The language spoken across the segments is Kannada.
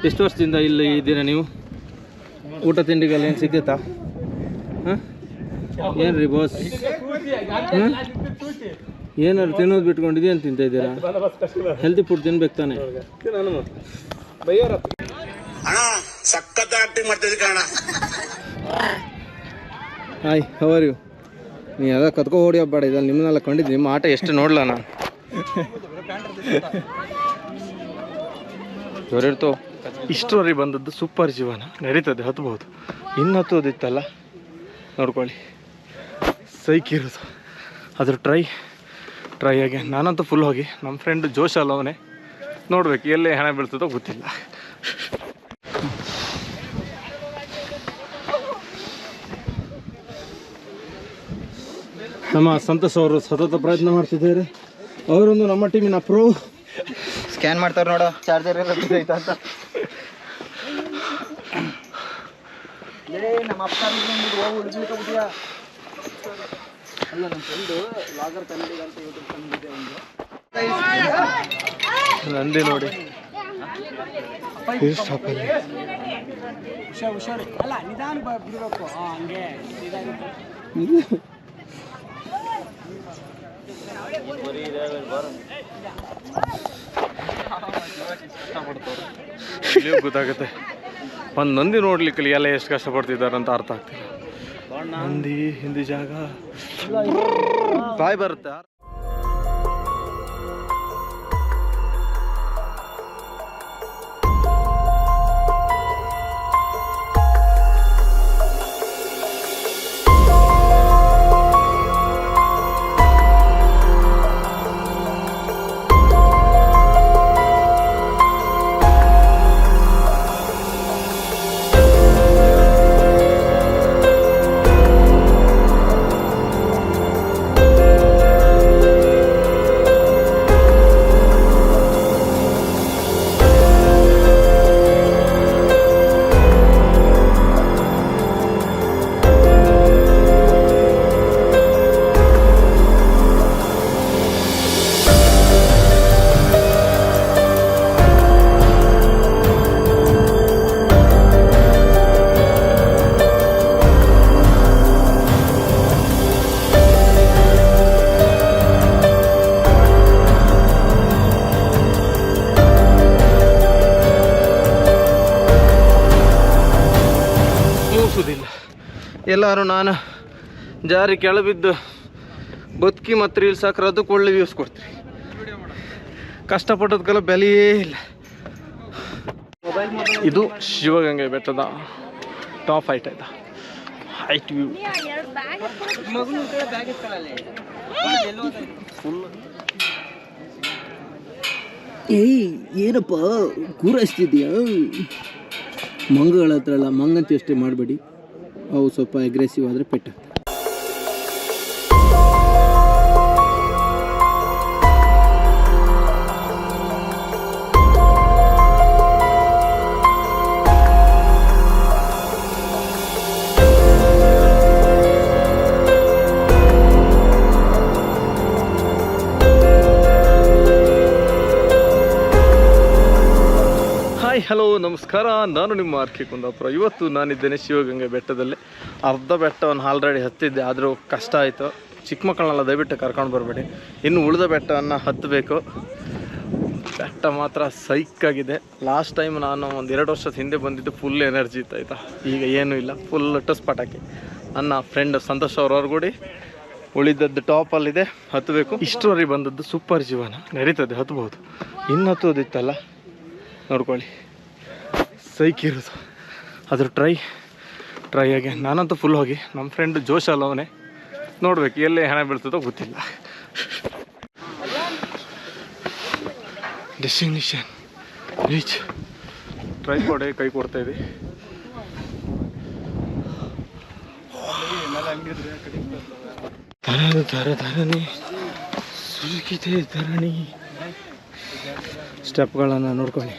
ಎಷ್ಟು ವರ್ಷದಿಂದ ಇಲ್ಲಿ ಇದ್ದೀರಾ ನೀವು? ಊಟ ತಿಂಡಿಗೆಲ್ಲ ಏನು ಸಿಗ್ತೈತಾ? ಹಾಂ ಏನು ರೀ ಬಾಸ್? ಹಾಂ ಏನಾದ್ರು ತಿನ್ನೋದು ಬಿಟ್ಕೊಂಡಿದ್ದೇನು ತಿಂತಾ ಇದ್ದೀರಾ? ಹೆಲ್ತಿ ಫುಡ್ ತಿನ್ಬೇಕು ತಾನೆ. Hi, how are you? ನೀ ಎಲ್ಲ ಕತ್ಕೊ ಹೊಡಿ ಹಬ್ಬಾಡ ಇದಲ್ಲಿ ನಿಮ್ಮನ್ನೆಲ್ಲ ಕಂಡಿದ್ದು. ನಿಮ್ಮ ಆಟ ಎಷ್ಟು ನೋಡ್ಲ ನಾನು. ಜೋರಿರ್ತೋ. ಇಷ್ಟರವರೆಗೆ ಬಂದದ್ದು ಸೂಪರ್ ಜೀವನ ನಡೀತದೆ, ಹತ್ಬೋದು. ಇನ್ನು ಹತ್ತೋದಿತ್ತಲ್ಲ ನೋಡ್ಕೊಳ್ಳಿ, ಸೈಕಿರೋದು. ಅದ್ರ ಟ್ರೈ ಆಗಿ ನಾನಂತೂ ಫುಲ್ ಹೋಗಿ. ನಮ್ಮ ಫ್ರೆಂಡ್ ಜೋಶ್ ಅಲ್ಲ ಅವನೇ, ನೋಡ್ಬೇಕು ಎಲ್ಲೇ ಹಣ ಬೀಳ್ತದೋ ಗೊತ್ತಿಲ್ಲ. ನಮ್ಮ ಸಂತೋಷ್ ಅವರು ಸತತ ಪ್ರಯತ್ನ ಮಾಡ್ತಿದ್ದಾರೆ. ಅವರೊಂದು ನಮ್ಮ ಟೀಮಿನ ಪ್ರೋ. ಸ್ಕ್ಯಾನ್ ಮಾಡ್ತಾರೆ ನೋಡೋ, ಚಾರ್ಜರ್ ಎಲ್ಲ ಬಿದ್ದೈತ ಅಂತ. ನಮ್ಮ ಅಪ್ಪ ಅಲ್ಲ, ನಮ್ಮ ಫ್ರೆಂಡು ಲಾಗರ್ ಕನ್ನಡಿಗ ಅಂತ ಯೂಟ್ಯೂಬ್ ಚಾನಲ್ ಇದೆ ಒಂದು. ನಂದಿ ನೋಡಿ ಹುಷಾರು ಅಲ್ಲ, ನಿಧಾನ ಬಿಡಬೇಕು. ಹಂಗೆ ಗೊತ್ತಾಗುತ್ತೆ. ಒಂದು ನಂದಿ ನೋಡ್ಲಿಕ್ಕೆ ಎಲ್ಲ ಎಷ್ಟು ಕಷ್ಟಪಡ್ತಿದ್ದಾರೆ ಅಂತ ಅರ್ಥ ಆಗ್ತಿಲ್ಲ. ನಂದಿ ಹಿಂದಿ ಜಾಗ ಬಾಯ್ ಬರುತ್ತೆ. ಎಲ್ಲರೂ ನಾನು ಜಾರಿ ಕೆಳಬಿದ್ದು ಬದುಕಿ ಮತ್ತು ರೀಲ್ಸ್ ಹಾಕ್ರೆ ಅದಕ್ಕೆ ಒಳ್ಳೆ ವ್ಯೂಸ್ ಕೊಡ್ತೀರಿ. ಕಷ್ಟಪಟ್ಟದಕ್ಕೆಲ್ಲ ಬೆಲೆಯೇ ಇಲ್ಲ. ಇದು ಶಿವಗಂಗೆ ಬೆಟ್ಟದ ಟಾಪ್ ಹೈಟ್ ಆಯ್ತಾ, ಹೈಟ್ ವ್ಯೂ. ಏಯ್, ಏನಪ್ಪ ಕೂರಿಸ್ತಿದ್ಯಾ? ಮಂಗಗಳ ಹತ್ರ ಅಲ್ಲ, ಮಂಗಂತ ಅಷ್ಟೇ ಮಾಡಬೇಡಿ. ಅವು ಸ್ವಲ್ಪ ಅಗ್ರೆಸಿವ್ ಆದರೆ ಪೆಟ್ಟ. ಹಲೋ ನಮಸ್ಕಾರ, ನಾನು ನಿಮ್ಮ ಆರ್ಕೆ ಕುಂದಾಪುರ. ಇವತ್ತು ನಾನಿದ್ದೇನೆ ಶಿವಗಂಗೆ ಬೆಟ್ಟದಲ್ಲಿ. ಅರ್ಧ ಬೆಟ್ಟವನ್ನು ಆಲ್ರೆಡಿ ಹತ್ತಿದ್ದೆ, ಆದರೂ ಕಷ್ಟ ಆಯಿತು. ಚಿಕ್ಕ ಮಕ್ಕಳನ್ನೆಲ್ಲ ದಯವಿಟ್ಟು ಕರ್ಕೊಂಡು ಬರಬೇಡಿ. ಇನ್ನು ಉಳಿದ ಬೆಟ್ಟವನ್ನು ಹತ್ತಬೇಕು. ಬೆಟ್ಟ ಮಾತ್ರ ಸೈಕಾಗಿದೆ. ಲಾಸ್ಟ್ ಟೈಮ್ ನಾನು ಒಂದು 2 ವರ್ಷದ ಹಿಂದೆ ಬಂದಿದ್ದು, ಫುಲ್ ಎನರ್ಜಿ ಇತ್ತು ಆಯಿತಾ. ಈಗ ಏನೂ ಇಲ್ಲ, ಫುಲ್ ಟಸ್ ಪಟಾಕಿ. ನನ್ನ ಫ್ರೆಂಡ್ ಸಂತೋಷ್ ಅವ್ರವ್ರಿಗೂಡಿ ಉಳಿದದ್ದು ಟಾಪಲ್ಲಿದೆ, ಹತ್ತಬೇಕು. ಇಷ್ಟರವರೆಗೆ ಬಂದದ್ದು ಸೂಪರ್ ಜೀವನ ನಡೀತದೆ, ಹತ್ಬೋದು. ಇನ್ನು ಹತ್ತೋದಿತ್ತಲ್ಲ ನೋಡ್ಕೊಳ್ಳಿ, ಸೈಕಿರೋದು. ಅದ್ರ ಟ್ರೈ ಆಗಿ ನಾನಂತೂ ಫುಲ್ ಹೋಗಿ. ನಮ್ಮ ಫ್ರೆಂಡ್ ಜೋಶ್ ಅಲ್ಲ ಅವನೇ, ನೋಡ್ಬೇಕು ಎಲ್ಲೇ ಹಣ ಬೀಳ್ತದೋ ಗೊತ್ತಿಲ್ಲ. Destination reach. ಟ್ರೈಪಾಡ್ ಕೈ ಕೊಡ್ತಾ ಇದೆ. ಧರಣಿ ಸುರುಕಿದೆ, ಧರಣಿ. ಸ್ಟೆಪ್ಗಳನ್ನು ನೋಡ್ಕೊಳ್ಳಿ.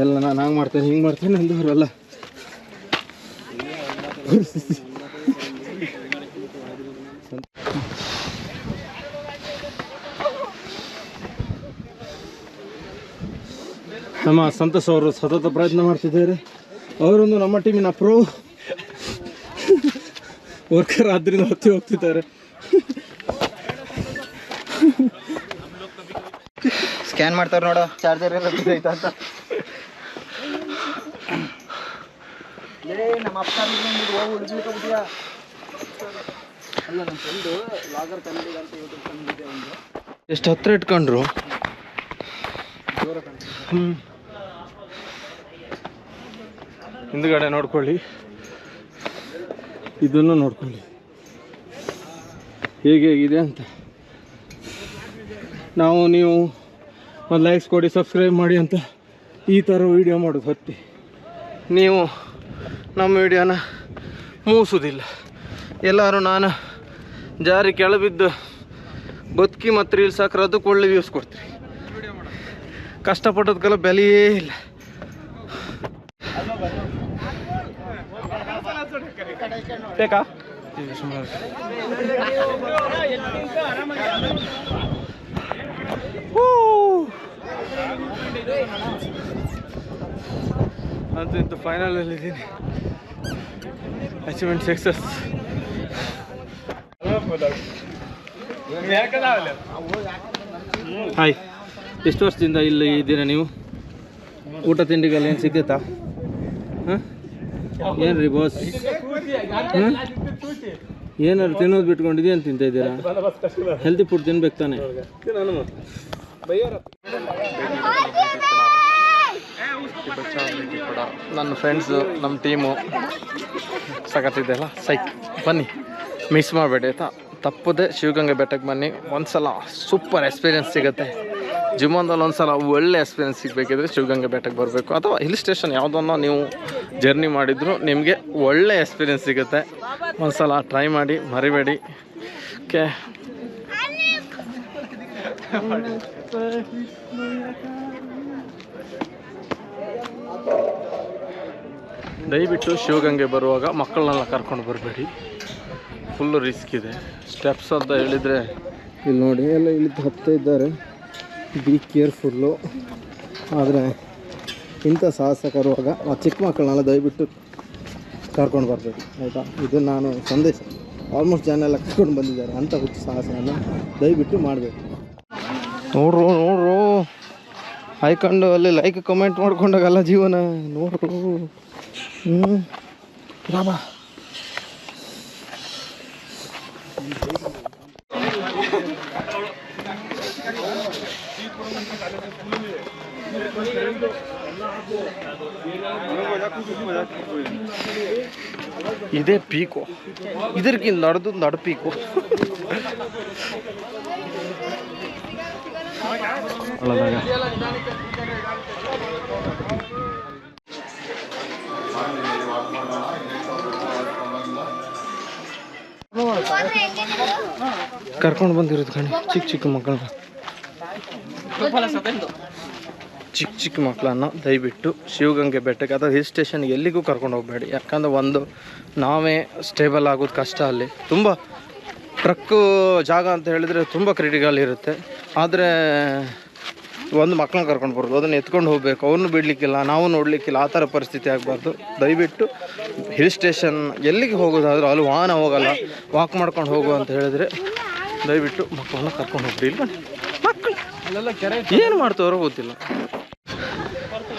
ಎಲ್ಲ ನಾನು ಹಂಗೆ ಮಾಡ್ತೇನೆ, ಹಿಂಗೆ ಮಾಡ್ತೇನೆ ಅಂದವರಲ್ಲ. ನಮ್ಮ ಸಂತೋಷ್ ಅವರು ಸತತ ಪ್ರಯತ್ನ ಮಾಡ್ತಿದ್ದಾರೆ. ಅವರೊಂದು ನಮ್ಮ ಟೀಮಿನ ಪ್ರೋ ವರ್ಕರ್ ಆದ್ದರಿಂದ ಹತ್ತಿ ಹೋಗ್ತಿದ್ದಾರೆ. ಸ್ಕ್ಯಾನ್ ಮಾಡ್ತಾರೆ ನೋಡ ಚಾರ್ಜರ್ ಎಲ್ಲ ಬಿದ್ದೈತಾ ಅಂತ. ನಮ್ಮ ಅಪ್ಪ ಅಲ್ಲ ನಮ್ಮ ಫ್ರೆಂಡು ಲಾಗರ್ ಕನ್ನಡಿಗ ಅಂತ ಯೂಟ್ಯೂಬ್ ಚಾನಲ್ ಒಂದು. ಎಷ್ಟು ಹತ್ರ ಇಟ್ಕೊಂಡ್ರು. ಹಿಂದ್ಗಡೆ ನೋಡ್ಕೊಳ್ಳಿ, ಇದನ್ನು ನೋಡ್ಕೊಳ್ಳಿ ಹೇಗಿದೆ ಅಂತ. ನೀವು ಒಂದು ಲೈಕ್ಸ್ ಕೊಡಿ, ಸಬ್ಸ್ಕ್ರೈಬ್ ಮಾಡಿ ಅಂತ ಈ ಥರ ವೀಡಿಯೋ ಮಾಡೋದು ಹೊತ್ತಿ ನೀವು ನಮ್ಮ ವಿಡಿಯೋನ ಮೂಸುವುದಿಲ್ಲ. ಎಲ್ಲರೂ ನಾನು ಜಾರಿ ಕೆಳಬಿದ್ದು ಬದುಕಿ ಮತ್ತು ರೀಲ್ಸ್ ಹಾಕ್ರೆ ಅದಕ್ಕೆ ಒಳ್ಳೆ ವ್ಯೂಸ್ ಕೊಡ್ತೀರಿ. ಕಷ್ಟಪಟ್ಟದಕ್ಕೆಲ್ಲ ಬೆಲೆಯೇ ಇಲ್ಲ. ಬೇಕಾ ಅಂತೂ ಫೈನಲಲ್ಲಿದ್ದೀನಿ. Achievement success. ಹಾಯ್, ಎಷ್ಟು ವರ್ಷದಿಂದ ಇಲ್ಲಿ ಇದ್ದೀರಾ ನೀವು? ಊಟ ತಿಂಡಿಗೆಲ್ಲ ಏನು ಸಿಗ್ತೈತಾ? ಹಾಂ, ಏನು ರೀ ಬಾಸ್, ಏನಾದ್ರು ತಿನ್ನೋದು ಬಿಟ್ಕೊಂಡಿದ್ದೀಯ ಅಂತ ತಿಂತ ಇದ್ದೀರಾ? ಹೆಲ್ತಿ ಫುಡ್ ತಿನ್ಬೇಕು ತಾನೆ. ನನ್ನ ಫ್ರೆಂಡ್ಸು, ನಮ್ಮ ಟೀಮು ಸಖತ್ತಿದೆಯಲ್ಲ, ಸೈಕ್ ಬನ್ನಿ, ಮಿಸ್ ಮಾಡಬೇಡಿ ಆಯಿತಾ. ತಪ್ಪದೆ ಶಿವಗಂಗೆ ಬೆಟ್ಟಕ್ಕೆ ಬನ್ನಿ. ಒಂದ್ಸಲ ಸೂಪರ್ ಎಕ್ಸ್ಪೀರಿಯೆನ್ಸ್ ಸಿಗುತ್ತೆ. ಜೀವನದಲ್ಲಿ ಒಂದ್ಸಲ ಒಳ್ಳೆ ಎಕ್ಸ್ಪೀರಿಯೆನ್ಸ್ ಸಿಗಬೇಕಿದ್ರೆ ಶಿವಗಂಗೆ ಬೆಟ್ಟಕ್ಕೆ ಬರಬೇಕು. ಅಥವಾ ಹಿಲ್ ಸ್ಟೇಷನ್ ಯಾವುದನ್ನು ನೀವು ಜರ್ನಿ ಮಾಡಿದ್ರು ನಿಮಗೆ ಒಳ್ಳೆ ಎಕ್ಸ್ಪೀರಿಯೆನ್ಸ್ ಸಿಗುತ್ತೆ. ಒಂದ್ಸಲ ಟ್ರೈ ಮಾಡಿ, ಮರಿಬೇಡಿ. ಓಕೆ, ದಯವಿಟ್ಟು ಶಿವಗಂಗೆ ಬರುವಾಗ ಮಕ್ಕಳನ್ನೆಲ್ಲ ಕರ್ಕೊಂಡು ಬರಬೇಡಿ. ಫುಲ್ಲು ರಿಸ್ಕ್ ಇದೆ. ಸ್ಟೆಪ್ಸ್ ಅಂತ ಹೇಳಿದರೆ ಇಲ್ಲಿ ನೋಡಿ ಎಲ್ಲ ಇಳಿದು ಹತ್ತಾ ಇದ್ದಾರೆ. B careful. ಆದರೆ ಇಂಥ ಸಾಹಸ ಕರುವಾಗ ಆ ಚಿಕ್ಕ ಮಕ್ಕಳನ್ನೆಲ್ಲ ದಯವಿಟ್ಟು ಕರ್ಕೊಂಡು ಬರಬೇಕು ಆಯಿತಾ. ಇದು ನಾನು ಸಂದೇಶ. ಆಲ್ಮೋಸ್ಟ್ ಜನ ಎಲ್ಲ ಕರ್ಕೊಂಡು ಬಂದಿದ್ದಾರೆ. ಅಂಥ ಹುಚ್ಚು ಸಾಹಸವನ್ನು ದಯವಿಟ್ಟು ಮಾಡಬೇಕು. ನೋಡ್ರು ಹಾಯ್ಕೊಂಡು ಅಲ್ಲಿ ಲೈಕ್ ಕಮೆಂಟ್ ಮಾಡ್ಕೊಂಡಾಗಲ್ಲ ಜೀವನ. ನೋಡ್ರು ರಾಮ ಇದೇ ಪೀಕು, ಇದಕ್ಕಿಂತ ನಡು ಪೀಕು. ಕರ್ಕೊಂಡು ಬಂದಿರೋದು ಕಣಿ ಚಿಕ್ಕ ಮಕ್ಕಳನ್ನ, ಚಿಕ್ಕ ಮಕ್ಕಳನ್ನು ದಯವಿಟ್ಟು ಶಿವಗಂಗೆ ಬೆಟ್ಟಕ್ಕೆ ಅಥವಾ ಹಿಲ್ ಸ್ಟೇಷನ್ ಎಲ್ಲಿಗೂ ಕರ್ಕೊಂಡು ಹೋಗಬೇಡಿ. ಯಾಕಂದರೆ ಒಂದು ನಾವೇ ಸ್ಟೇಬಲ್ ಆಗೋದು ಕಷ್ಟ. ಅಲ್ಲಿ ತುಂಬ ಟ್ರಕ್ಕು ಜಾಗ ಅಂತ ಹೇಳಿದರೆ ತುಂಬ ಕ್ರಿಟಿಕಲ್ ಇರುತ್ತೆ. ಆದರೆ ಒಂದು ಮಕ್ಕಳನ್ನ ಕರ್ಕೊಂಡು ಬರೋದು, ಅದನ್ನು ಎತ್ಕೊಂಡು ಹೋಗಬೇಕು, ಅವ್ರನ್ನೂ ಬಿಡಲಿಕ್ಕಿಲ್ಲ, ನಾವು ನೋಡಲಿಕ್ಕಿಲ್ಲ, ಆ ಥರ ಪರಿಸ್ಥಿತಿ ಆಗಬಾರ್ದು. ದಯವಿಟ್ಟು ಹಿಲ್ ಸ್ಟೇಷನ್ ಎಲ್ಲಿಗೆ ಹೋಗೋದಾದರೂ ಅಲ್ಲಿ ವಾಹನ ಹೋಗಲ್ಲ, ವಾಕ್ ಮಾಡ್ಕೊಂಡು ಹೋಗು ಅಂತ ಹೇಳಿದರೆ ದಯವಿಟ್ಟು ಮಕ್ಕಳನ್ನ ಕರ್ಕೊಂಡು ಹೋಗ್ರಿ. ಇಲ್ಲ ಮಕ್ಕಳು ಏನು ಮಾಡ್ತಾರೋ ಗೊತ್ತಿಲ್ಲ.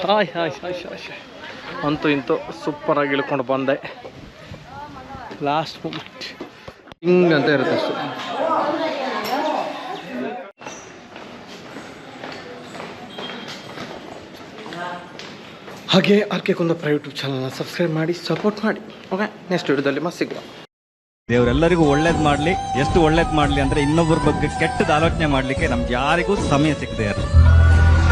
ಹಾಯ್ ಅಂತೂ ಇಂತೂ ಸೂಪರಾಗಿ ಇಳ್ಕೊಂಡು ಬಂದೆ. ಲಾಸ್ಟ್ ಮೂಮೆಂಟ್ ಹಿಂಗೆ ಅಂತ ಇರುತ್ತೆ ಅಷ್ಟೇ. ಹಾಗೆ ಆರ್ಕೆ ಕುಂದಾಪುರ ಯೂಟ್ಯೂಬ್ ಚಾನಲ್ನ ಸಬ್ಸ್ಕ್ರೈಬ್ ಮಾಡಿ, ಸಪೋರ್ಟ್ ಮಾಡಿ. ಓಕೆ, ನೆಕ್ಸ್ಟ್ ವಿಡಿಯೋದಲ್ಲಿ ಮತ್ತೆ ಸಿಗುವ. ದೇವರೆಲ್ಲರಿಗೂ ಒಳ್ಳೇದು ಮಾಡಲಿ. ಎಷ್ಟು ಒಳ್ಳೇದು ಮಾಡಲಿ ಅಂದರೆ ಇನ್ನೊಬ್ಬರ ಬಗ್ಗೆ ಕೆಟ್ಟದ ಆಲೋಚನೆ ಮಾಡಲಿಕ್ಕೆ ನಮ್ಗೆ ಯಾರಿಗೂ ಸಮಯ ಸಿಗದೆ ಇರೋದು.